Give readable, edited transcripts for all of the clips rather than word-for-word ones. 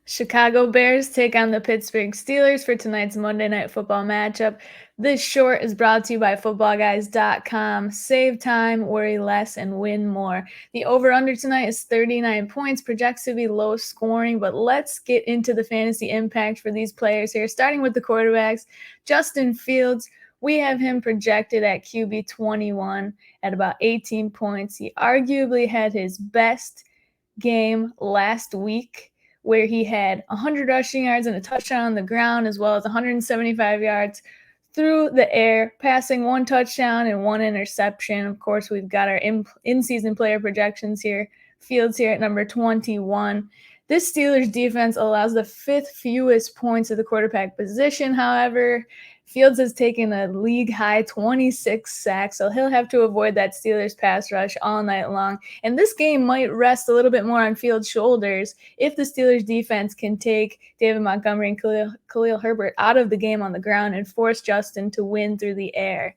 Chicago Bears take on the Pittsburgh Steelers for tonight's Monday Night Football matchup. This short is brought to you by Footballguys.com. Save time, worry less, and win more. The over-under tonight is 39 points, projects to be low scoring, but let's get into the fantasy impact for these players here. Starting with the quarterbacks, Justin Fields, we have him projected at QB 21 at about 18 points. He arguably had his best game last week, where he had 100 rushing yards and a touchdown on the ground, as well as 175 yards through the air, passing one touchdown and one interception. Of course, we've got our in-season player projections here. Fields here at number 21. This Steelers defense allows the fifth fewest points at the quarterback position. However, Fields has taken a league-high 26 sacks, so he'll have to avoid that Steelers pass rush all night long. And this game might rest a little bit more on Fields' shoulders if the Steelers defense can take David Montgomery and Khalil Herbert out of the game on the ground and force Justin to win through the air.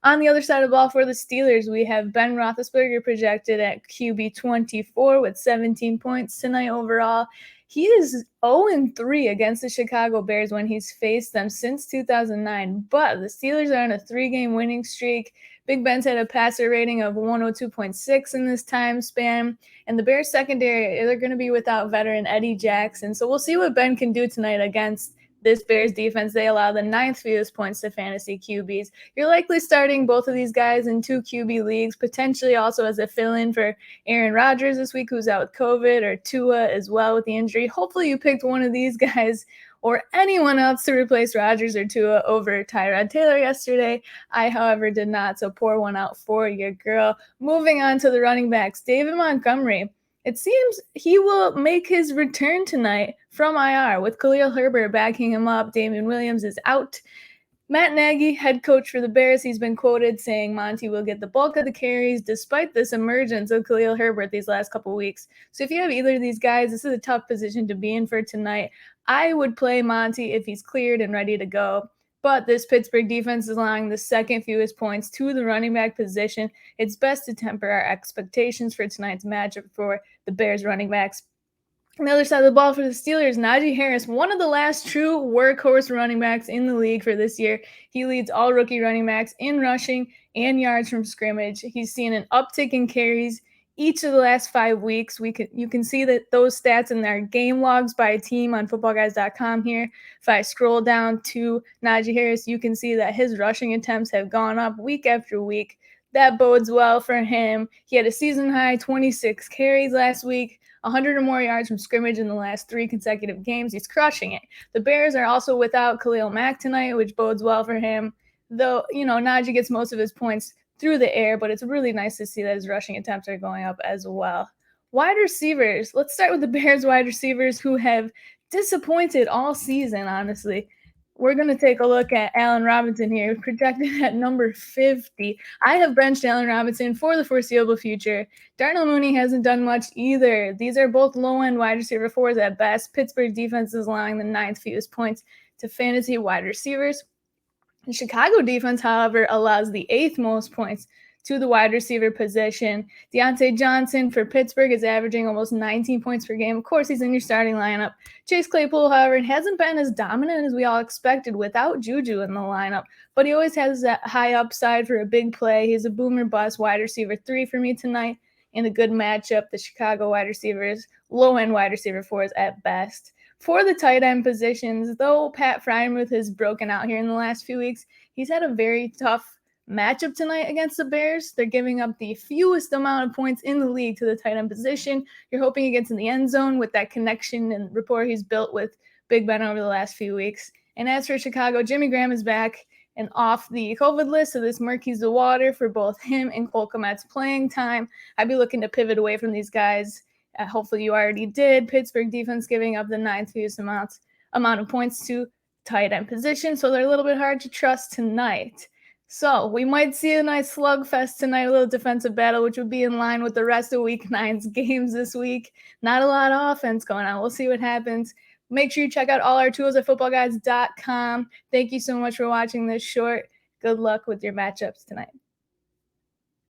On the other side of the ball for the Steelers, we have Ben Roethlisberger projected at QB 24 with 17 points tonight overall. He is 0-3 against the Chicago Bears when he's faced them since 2009, but the Steelers are on a 3-game winning streak. Big Ben's had a passer rating of 102.6 in this time span, and the Bears secondary, they're going to be without veteran Eddie Jackson, so we'll see what Ben can do tonight against this Bears defense. They allow the 9th fewest points to fantasy QBs. You're likely starting both of these guys in 2 QB leagues, potentially also as a fill-in for Aaron Rodgers this week, who's out with COVID, or Tua as well with the injury. Hopefully you picked one of these guys or anyone else to replace Rodgers or Tua over Tyrod Taylor yesterday. I, however, did not, so pour one out for your girl. Moving on to the running backs, David Montgomery. It seems he will make his return tonight from IR with Khalil Herbert backing him up. Damian Williams is out. Matt Nagy, head coach for the Bears, he's been quoted saying Monty will get the bulk of the carries despite this emergence of Khalil Herbert these last couple weeks. So if you have either of these guys, this is a tough position to be in for tonight. I would play Monty if he's cleared and ready to go. But this Pittsburgh defense is allowing the 2nd fewest points to the running back position. It's best to temper our expectations for tonight's matchup for the Bears running backs. On the other side of the ball for the Steelers, Naji Harris, one of the last true workhorse running backs in the league for this year. He leads all rookie running backs in rushing and yards from scrimmage. He's seen an uptick in carries each of the last 5 weeks. You can see that those stats in their game logs by team on footballguys.com here. If I scroll down to Najee Harris, you can see that his rushing attempts have gone up week after week. That bodes well for him. He had a season-high 26 carries last week, 100 or more yards from scrimmage in the last 3 consecutive games. He's crushing it. The Bears are also without Khalil Mack tonight, which bodes well for him. Though, Najee gets most of his points through the air, but it's really nice to see that his rushing attempts are going up as well. Wide receivers. Let's start with the Bears wide receivers who have disappointed all season, honestly. We're going to take a look at Allen Robinson here, projected at number 50. I have benched Allen Robinson for the foreseeable future. Darnell Mooney hasn't done much either. These are both low-end wide receiver 4s at best. Pittsburgh defense is allowing the 9th fewest points to fantasy wide receivers. The Chicago defense, however, allows the 8th most points to the wide receiver position. Diontae Johnson for Pittsburgh is averaging almost 19 points per game. Of course, he's in your starting lineup. Chase Claypool, however, hasn't been as dominant as we all expected without Juju in the lineup, but he always has that high upside for a big play. He's a boomer bust wide receiver 3 for me tonight in a good matchup. The Chicago wide receivers, low-end wide receiver 4s at best. For the tight end positions, though Pat Freiermuth has broken out here in the last few weeks, he's had a very tough matchup tonight against the Bears. They're giving up the fewest amount of points in the league to the tight end position. You're hoping he gets in the end zone with that connection and rapport he's built with Big Ben over the last few weeks. And as for Chicago, Jimmy Graham is back and off the COVID list, so this murkies the water for both him and Cole Kmet's playing time. I'd be looking to pivot away from these guys. Hopefully you already did. Pittsburgh defense giving up the 9th fewest amount of points to tight end position, so they're a little bit hard to trust tonight. So we might see a nice slugfest tonight, a little defensive battle, which would be in line with the rest of Week 9's games this week. Not a lot of offense going on. We'll see what happens. Make sure you check out all our tools at footballguys.com. Thank you so much for watching this short. Good luck with your matchups tonight.